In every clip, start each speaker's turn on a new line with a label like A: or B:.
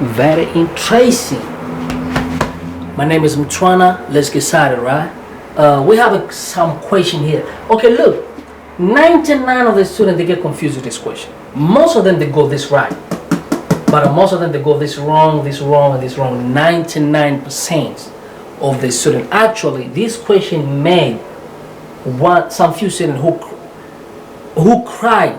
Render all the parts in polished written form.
A: Very interesting. My name is Mntwana. Let's get started, right? We have some question here. Okay, look. 99 of the students, they get confused with this question. Most of them, they go this right. But most of them, they go this wrong, and this wrong. 99% of the students. Actually, this question made some few students who cried.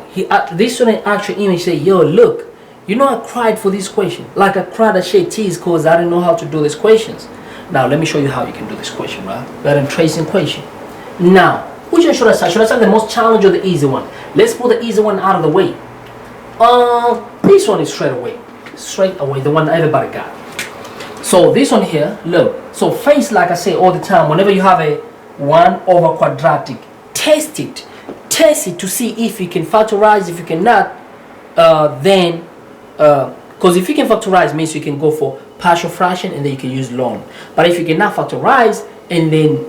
A: This student actually even said, yo, look, you know, I cried for this question. Like I cried, I shed tears because I didn't know how to do these questions. Now, let me show you how you can do this question, right? Very interesting question. Now, which one should I start? Should I start the most challenging or the easy one? Let's put the easy one out of the way. This one is straight away, the one everybody got. So this one here, look. So face, like I say all the time, whenever you have a 1 over quadratic, test it to see if you can factorize. If you cannot, then because if you can factorize, means you can go for partial fraction and then you can use ln. But if you cannot factorize, and then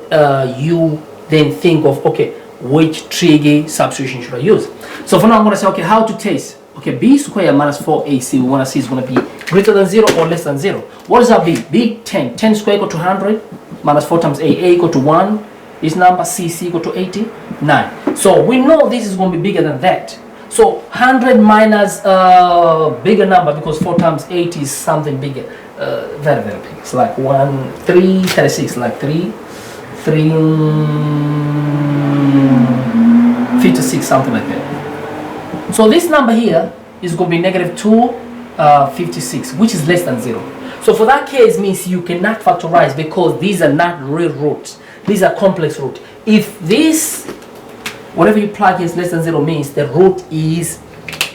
A: you then think of, okay, which trig substitution should I use? So for now, I'm going to say, okay, how to test? Okay, b squared minus 4ac, we want to see is going to be greater than 0 or less than 0. What does that be? B 10. 10 squared equal to 100 minus 4 times a equal to 1. This number c equal to 89. So we know this is going to be bigger than that. So 100 minus bigger number, because 4 times 8 is something bigger. Very, very big. It's like 336, like 56, something like that. So this number here is going to be negative 256, which is less than 0. So for that case means you cannot factorize because these are not real roots. These are complex roots. If this, whatever you plug here is less than 0, means the root is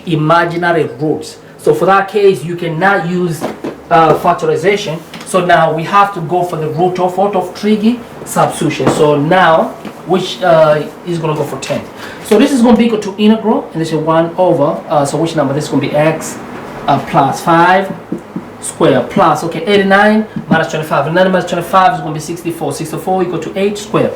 A: imaginary roots. So for that case, you cannot use factorization. So now we have to go for the root of what? Of trig substitution. So now, which is going to go for 10. So this is going to be equal to integral, and this is 1 over, so which number? This is going to be x plus 5 square plus, okay, 89 minus 25. 89 minus 25 is going to be 64. 64 equal to 8 squared.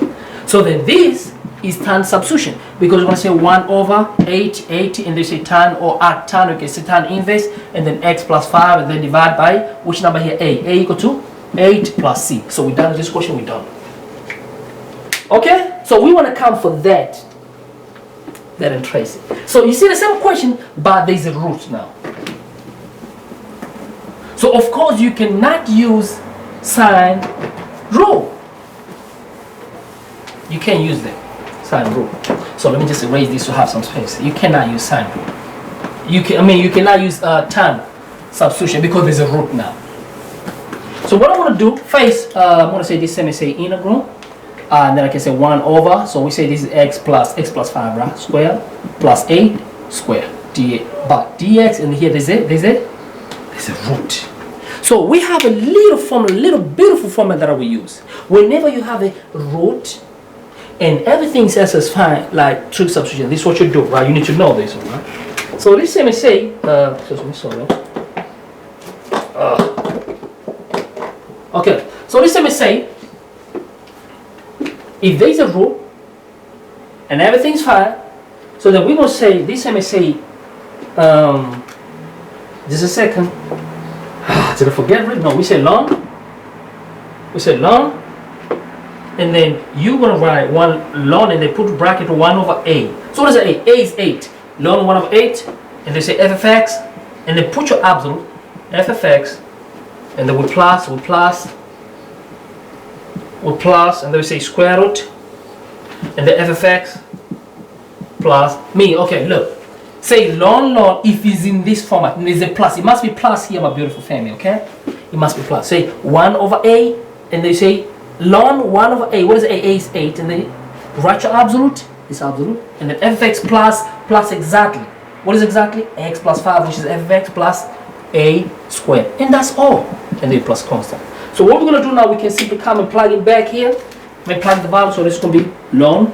A: So then this is tan substitution, because we're going to say 1 over 8, 80, and they say tan or arc tan, okay, say tan inverse, and then x plus 5, and then divide by which number here? A equal to 8 plus c. So we're done with this question, we're done. Okay, so we want to count for that and trace it. So you see the same question, but there's a root now. So of course you cannot use sine rule. You can't use that sine rule. So let me just erase this to have some space. You cannot use sine rule. You cannot use tan substitution because there's a root now. So what I want to do first, I'm going to say this same, say integral. And then I can say 1 over, so we say this is x plus 5, right? Square plus 8 square dx. But dx, and here there's a root. So we have a little formula, little beautiful formula that we use. Whenever you have a root and everything else is fine, like trig substitution, this is what you do, right? You need to know this, right? So this same say, okay, so this same say, if there is a root and everything's fine, so then we're going to say, this time I say, just a second, did I forget it? No, we say long, and then you're going to write 1 long, and they put bracket 1 over a. So what is a? A is 8, long 1 over 8, and they say f of x, and then put your absolute, f of x, and then we plus, and then we say square root, and the f of x plus me. Okay, look, say ln, if it's in this format, and there's a plus, it must be plus here, my beautiful family, okay? It must be plus. Say 1 over a, and they say ln 1 over a. What is a? A is 8, and then write your absolute, it's absolute, and then f of x plus exactly. What is exactly? X plus 5, which is f of x plus a squared, and that's all, and then plus constant. So what we're going to do now, we can simply come and plug it back here. We plug the value, so this is going to be ln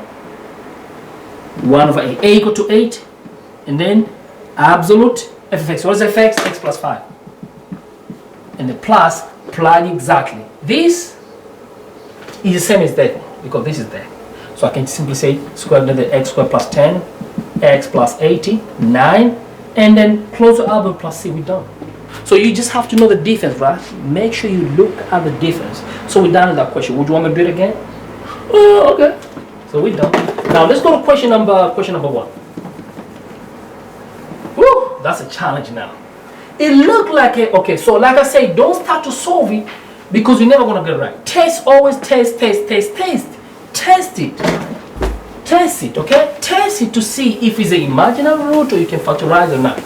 A: 1 over a equal to 8, and then absolute f of x. What is f of x? X plus 5. And the plus, plug exactly. This is the same as that, because this is there. So I can simply say square root of the x squared plus 10, x plus 80, 9, and then close the album plus c, we're done. So you just have to know the difference, right? Make sure you look at the difference. So we're done with that question. Would you want me to do it again? Oh, okay. So we're done. Now let's go to question number 1. Woo, that's a challenge now. It looked like it. Okay, so like I say, don't start to solve it because you're never gonna get it right. Always test it. Test it, okay? Test it to see if it's an imaginary root or you can factorize or not.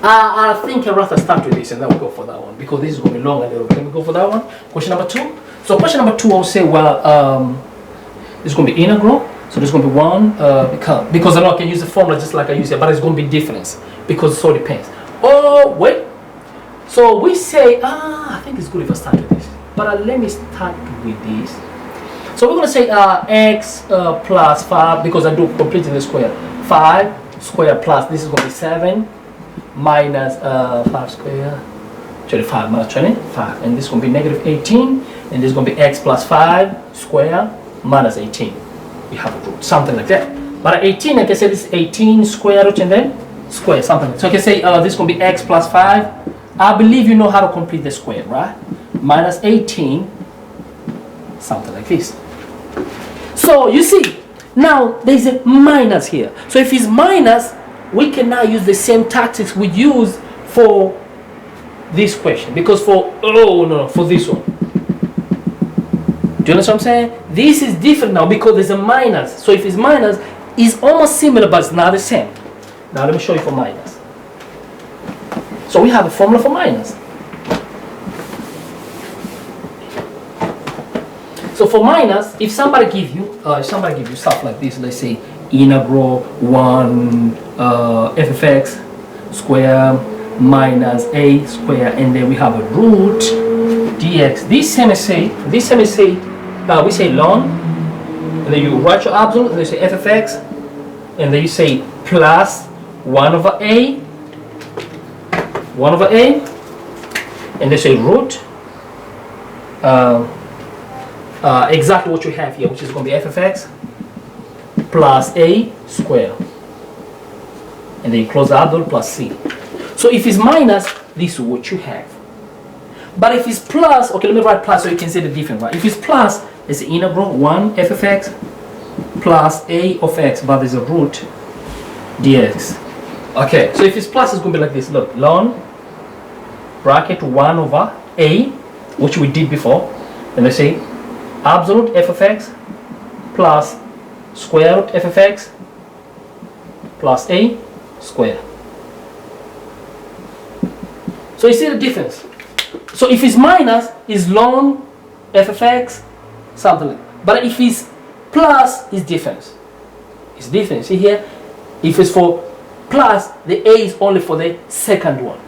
A: I think I'd rather start with this and then we'll go for that one because this is going to be long a little bit. Let me go for that one. Question number 2. So question number 2, I'll say, well, it's going to be integral. So there's going to be 1 because I know I can use the formula just like I use it, but it's going to be difference because it so depends. Oh, wait. So we say, I think it's good if I start with this. But let me start with this. So we're going to say x plus 5 because I do completely the square. 5 square plus, this is going to be 7 minus 5 square, 25 minus 25. And this is going to be negative 18. And this is going to be x plus 5 square minus 18. We have a root, something like that. But 18, I can say this is 18 square root and then square, something like that. So I can say this is going to be x plus 5. I believe you know how to complete the square, right? Minus 18, something like this. So you see, now there's a minus here. So if it's minus, we can now use the same tactics we use for this question. Because for this one. Do you understand what I'm saying? This is different now because there's a minus. So if it's minus, it's almost similar but it's not the same. Now let me show you for minus. So we have a formula for minus. So for minus, if somebody give you stuff like this, let's say integral 1 f of x square minus a square, and then we have a root dx. This same say we say ln, and then you write your absolute, and then you say f of x, and then you say plus 1 over a, and they say root exactly what you have here, which is going to be f of x plus a square, and then you close the absolute plus c. So if it's minus, this is what you have. But if it's plus, okay, let me write plus so you can see the difference, right? If it's plus, it's the integral 1 f of x plus a of x, but there's a root dx. Okay, so if it's plus, it's going to be like this. Look, ln bracket 1 over a, which we did before, and let's say absolute f of x plus square root f of x plus a square. So you see the difference. So if it's minus, it's ln f of x, something like that. But if it's plus, it's difference. It's different. See here, if it's for plus, the a is only for the second one.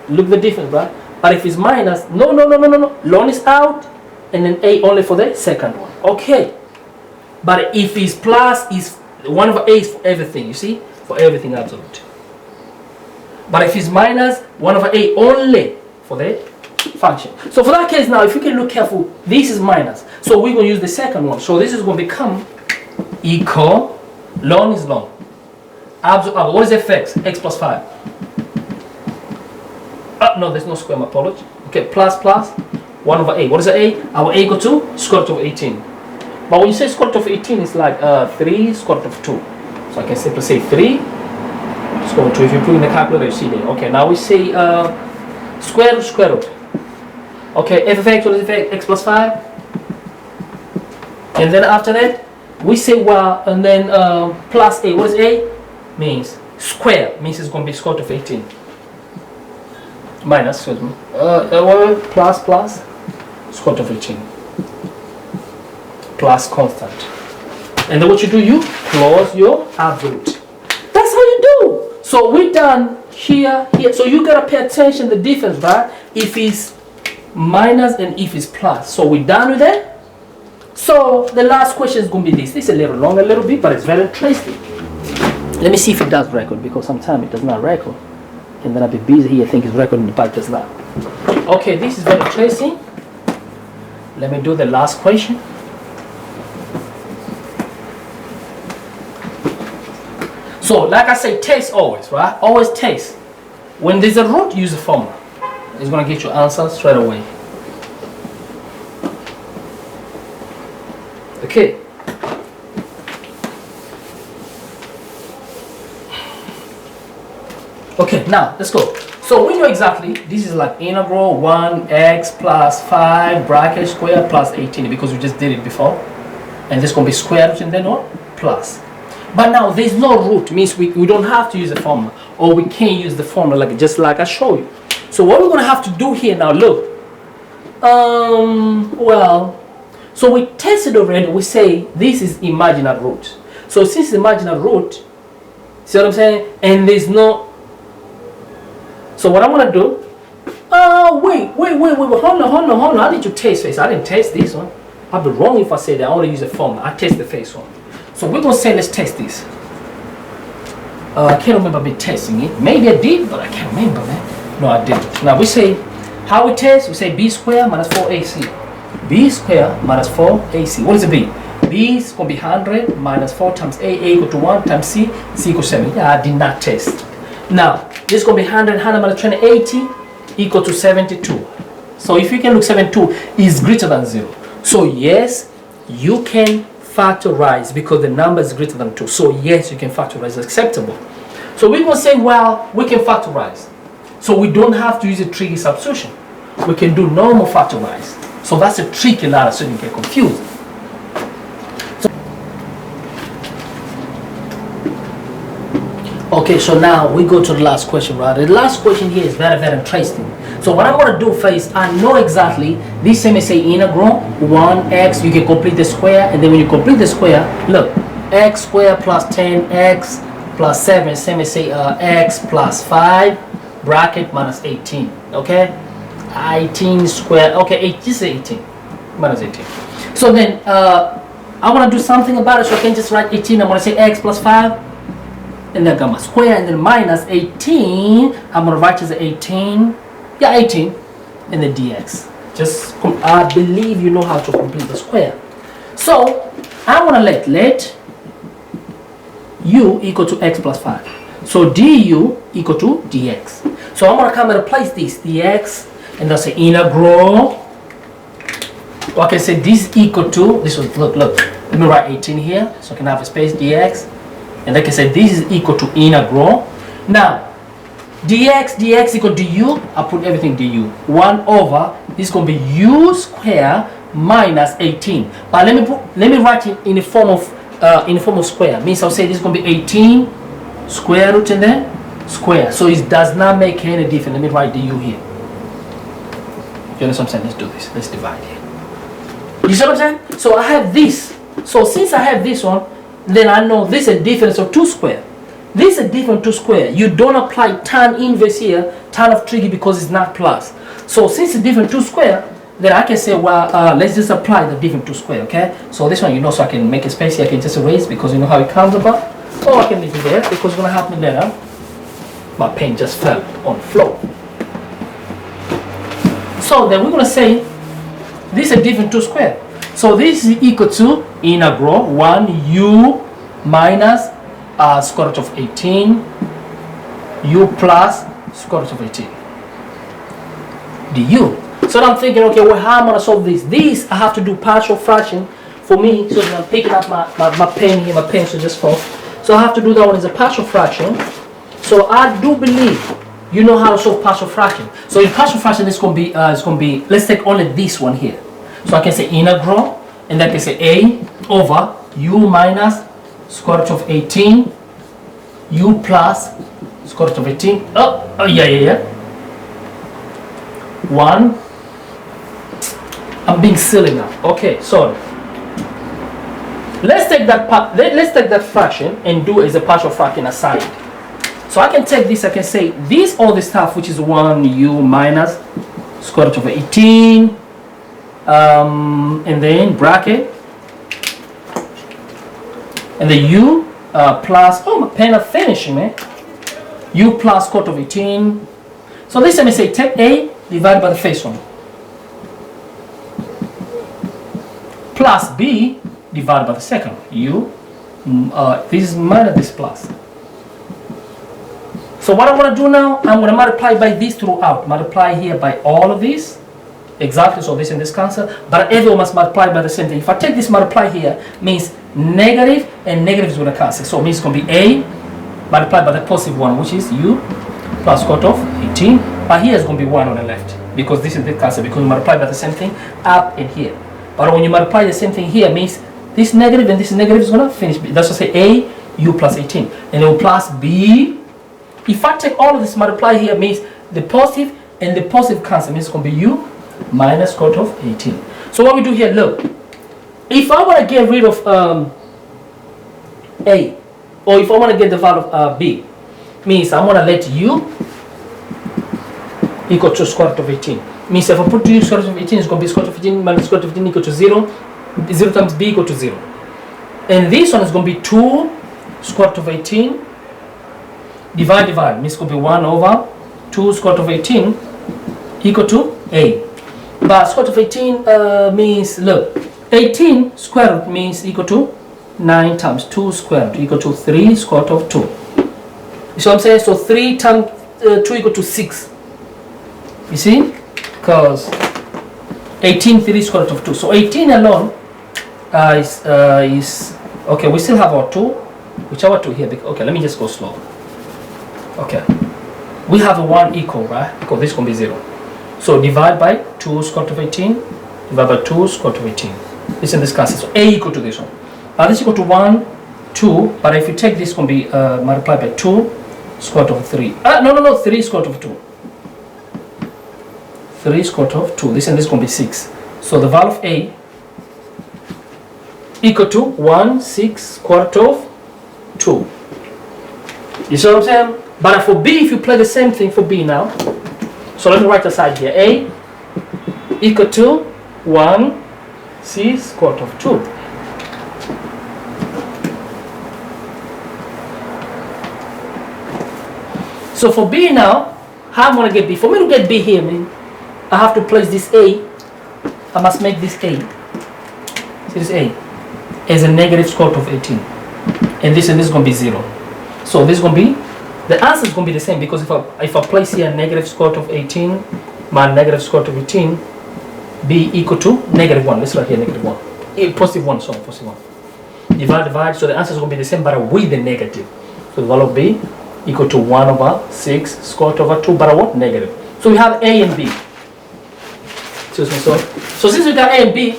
A: Look the difference, right? But if it's minus, no. Ln is out, and then a only for the second one. Okay. But if it's plus, is 1 over a is for everything. You see, for everything absolute. But if it's minus, 1 over a only for the function. So for that case now, if you can look careful, this is minus. So we're going to use the second one. So this is going to become equal, ln is ln. Absolute, what is fx? X plus 5. No, there's no square, my apology. Okay, plus 1 over a. What is a? Our a equal to square root of 18. But when you say square root of 18, it's like 3 square root of 2. So I can simply say 3 square root of 2. If you put in the calculator, you see there. Okay, now we say square root. Okay, f of x, what is f? X plus 5. And then after that, we say well, and then plus a. What is a? Means square. Means it's going to be square root of 18. Minus, excuse me. Plus square root of 18. Plus constant. And then what you do, you close your absolute. That's how you do. So we're done here. So you gotta pay attention to the difference, right? If it's minus and if it's plus. So we're done with that. So the last question is gonna be this. This is a little long, a little bit, but it's very interesting. Let me see if it does record, because sometimes it does not record. And then I'll be busy here, think it's recording, but it does not. Okay, this is very interesting. Let me do the last question. So, like I say, taste always, right? Always taste. when there's a root, use the formula. It's going to get your answer straight away. Okay. Okay, now let's go. So we know exactly this is like integral 1x plus 5 bracket square plus 18 because we just did it before. And this is going to be square root and then what? Plus. But now there's no root, means we don't have to use the formula, or we can't use the formula just like I showed you. So what we're going to have to do here now, look. Well, so we tested already, we say this is imaginary root. So since it's imaginary root, see what I'm saying? And there's no. So what I'm going to do, wait, hold on, I need to test first. I didn't test this one. I'd be wrong if I say that I want to use a formula. I test the first one. So we're going to say, let's test this. I can't remember me testing it. Maybe I did, but I can't remember, man. No, I didn't. Now we say, how we test? We say b squared minus 4ac. B squared minus 4ac. What is the b? B is going to be 100 minus 4 times a equal to 1 times c equals 7. Yeah, I did not test. Now, this is going to be 100 minus 20, 80 equal to 72. So if you can look, 72 is greater than 0. So yes, you can factorize because the number is greater than 2. So yes, you can factorize, acceptable. So we're going to say, well, we can factorize. So we don't have to use a tricky substitution. We can do normal factorize. So that's a tricky ladder so you don't get confused. Okay, so now we go to the last question, right? The last question here is very, very interesting. So what I'm going to do first, I know exactly, this same say integral 1x, you can complete the square, and then when you complete the square, look, x squared plus 10x plus 7, same say x plus 5, bracket minus 18, okay? 18 squared, okay, this is 18, minus 18. So then, I want to do something about it, so I can just write 18, I'm going to say x plus 5, and then gamma square, and then minus 18, I'm going to write as 18, yeah, 18, and then dx. Just, I believe you know how to complete the square. So, I'm going to let u equal to x plus 5. So, du equal to dx. So, I'm going to come and replace this, dx, and then say integral. Okay, say this equal to, this was, look, let me write 18 here, so I can have a space, dx. And like I said, this is equal to integral. Now, dx equal to du. I put everything du. 1 over, this is going to be u square minus 18. But let me write it in the form of square. Means I'll say this is going to be 18 square root and then square. So it does not make any difference. Let me write du here. You understand what I'm saying? Let's do this. Let's divide here. You see what I'm saying? So I have this. So since I have this one, then I know this is a difference of 2 square. This is a difference of 2 square. You don't apply tan inverse here, tan of tricky, because it's not plus. So since it's different 2 square, then I can say, well, let's just apply the different 2 square, okay? So this one, you know, so I can make a space here, I can just erase because you know how it comes about. Or I can leave it there because it's going to help me later. My pen just fell on the floor. So then we're going to say, this is a different 2 square. So this is equal to integral 1u minus square root of 18 u plus square root of 18 du. So I'm thinking, okay, well, how am I going to solve this? This I have to do partial fraction for me. So I'm picking up my pen here, my pencil just fall. So I have to do that one as a partial fraction. So I do believe you know how to solve partial fraction. So in partial fraction, it's going to be, let's take only this one here. So I can say integral, and I can say a over u minus square root of 18 u plus square root of 18. Oh yeah. 1. I'm being silly now. Okay, sorry. Let's take that part. Let's take that fraction and do as a partial fraction aside. So I can take this. I can say this all the stuff which is 1 u minus square root of 18. And then bracket, and the u plus, oh, my pen is finishing, man. U plus square root of 18. So this, let me say, take a divided by the first one, plus b divided by the second. U, this is minus this plus. So what I'm going to do now, I'm going to multiply by this throughout. Multiply here by all of these. Exactly, so this and this cancel. But everyone must multiply by the same thing. If I take this multiply here, means negative and negative is going to cancel. So it means it's going to be A multiplied by the positive one, which is U plus square root of 18. But here is going to be 1 on the left. Because this is the cancel. Because you multiply by the same thing up and here. But when you multiply the same thing here, means this negative and this negative is going to finish. That's what I say A, U plus 18. And then plus B. If I take all of this multiply here, means the positive and the positive cancel, means it's going to be U minus square root of 18. So what we do here, look. If I want to get rid of A, or if I want to get the value of B, means I'm going to let U equal to square root of 18. Means if I put U square root of 18, it's going to be square root of 15 minus square root of 15 equal to 0. 0 times B equal to 0. And this one is going to be 2 square root of 18. Divide, means it's going to be 1 over 2 square root of 18 equal to A. But square root of 18 means, look, 18 square root means equal to 9 times 2 square root equal to 3 square root of 2. You see what I'm saying? So 3 times 2 equal to 6. You see? Because 18, 3 square root of 2. So 18 alone is okay, we still have our 2. Whichever 2 here. Okay, let me just go slow. Okay, we have a 1 equal, right? Because this is going to be 0. So divide by 2 square root of 18, divide by 2 square root of 18. This and this cancel. So A equal to this one. This equal to 1, 2. But if you take this, it's going to be multiplied by 2 square root of 3. No, 3 square root of 2. 3 square root of 2. This and this is going to be 6. So the value of A equal to 1, 6 square root of 2. You see what I'm saying? But for B, if you play the same thing for B now, so let me write aside here. A equal to 1 C square root of 2. So for B now, how am I going to get B? For me to get B here, I have to place this A. I must make this A. See this A as a negative square root of 18. And this is going to be 0. So this is going to be, the answer is going to be the same, because if I place here negative square root of 18 minus negative square root of 18, B equal to negative 1. Let's write here negative 1. Positive 1, sorry, positive 1. Divide. So the answer is going to be the same, but with the negative. So the value of B equal to 1 over 6 square root over 2, but what? Negative. So we have A and B. So since we got A and B,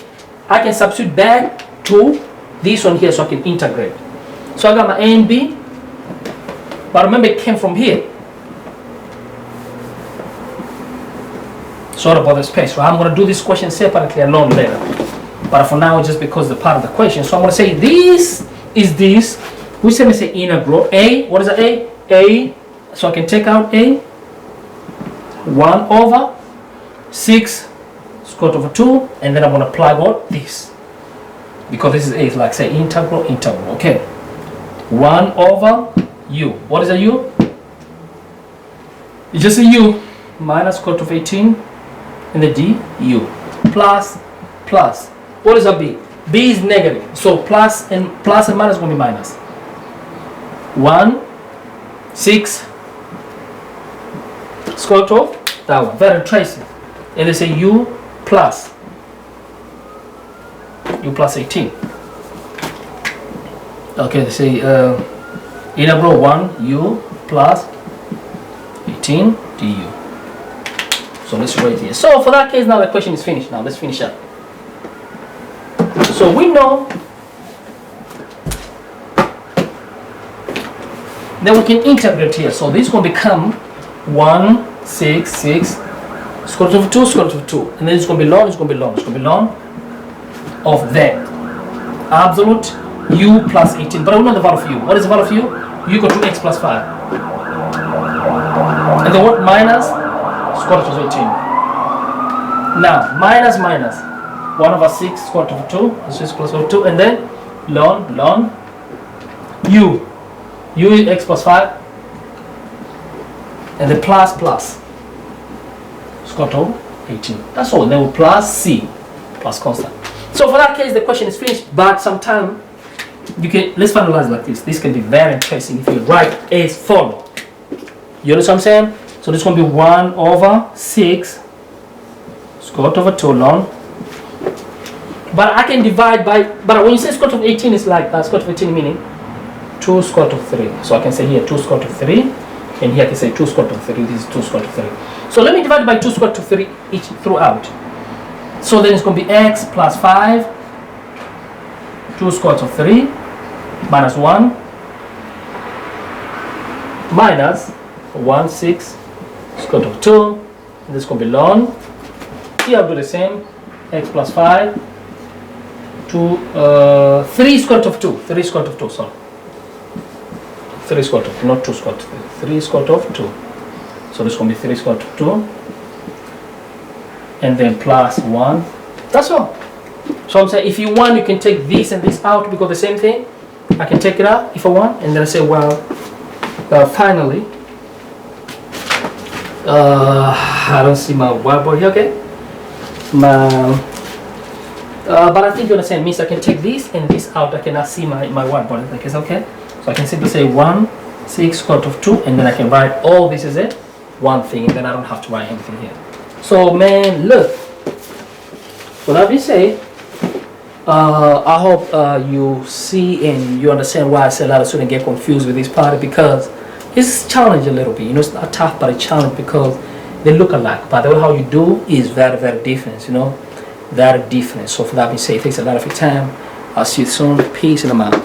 A: I can substitute back to this one here so I can integrate. So I got my A and B, but remember it came from here. Sorry about the space. So I'm going to do this question separately alone later. But for now, just because the part of the question. So I'm going to say this is this. We say integral A. What is that A? A. So I can take out A. 1 over 6 square root over 2. And then I'm going to apply what? This. Because this is A. It's like say integral. Okay. 1 over U. What is a U? It's just a U minus square root of 18 and the D U plus. What is a B? B is negative. So plus and minus will be minus. 1, 6 square root of that one. Very tracing. And they say U plus 18. Okay, they say integral 1 U plus 18 du. So let's write here. So for that case, now the question is finished. Now let's finish up. So we know that we can integrate here. So this will become 1, 6, 6 square root of 2 square root of 2, and then it's going to be ln. It's going to be ln of that absolute U plus 18. But I don't know the value of U. What is the value of U? U equal to x plus 5. And then what? Minus square root of 18. Now, minus 1 over 6 square root of 2. 6 plus 2. And then ln U. U is x plus 5. And then plus square root of 18. That's all. And then we plus C plus constant. So for that case, the question is finished. But sometime you can, let's finalize like this. This can be very interesting if you write as follow. You understand what I'm saying? So this is going to be 1 over 6 square root over 2 ln. But I can divide by, but when you say square root of 18, it's like square root of 18 meaning 2 square root of 3. So I can say here 2 square root of 3, and here I can say 2 square root of 3. This is 2 square root of 3. So let me divide by 2 square root of 3 each throughout. So then it's going to be x plus 5, 2 square root of 3, minus 1, minus 1, 6, square root of 2, and this is going to be ln. Here I'll do the same, x plus 5, 3 square root of 2, 3 square root of 2, sorry. 3 square root of 2, not 2 square root of 3, 3 square root of 2. So this is going to be 3 square root of 2, and then plus 1. That's all. So I'm saying if you want, you can take this and this out because the same thing. I can take it out if I want, and then I say, well, finally, I don't see my whiteboard here, okay? But I think you understand, means I can take this and this out. I cannot see my whiteboard. Like it's okay. So I can simply say 1, 6 square root of 2, and then I can write all this is it, one thing, and then I don't have to write anything here. So man, look. What I've been saying. I hope you see and you understand why I say a lot of students get confused with this part, because it's challenging a little bit. You know, it's not tough, but it's challenging because they look alike. But the way how you do is very, very different. You know, very different. So for that being said, it takes a lot of your time. I'll see you soon. Peace and I'm out.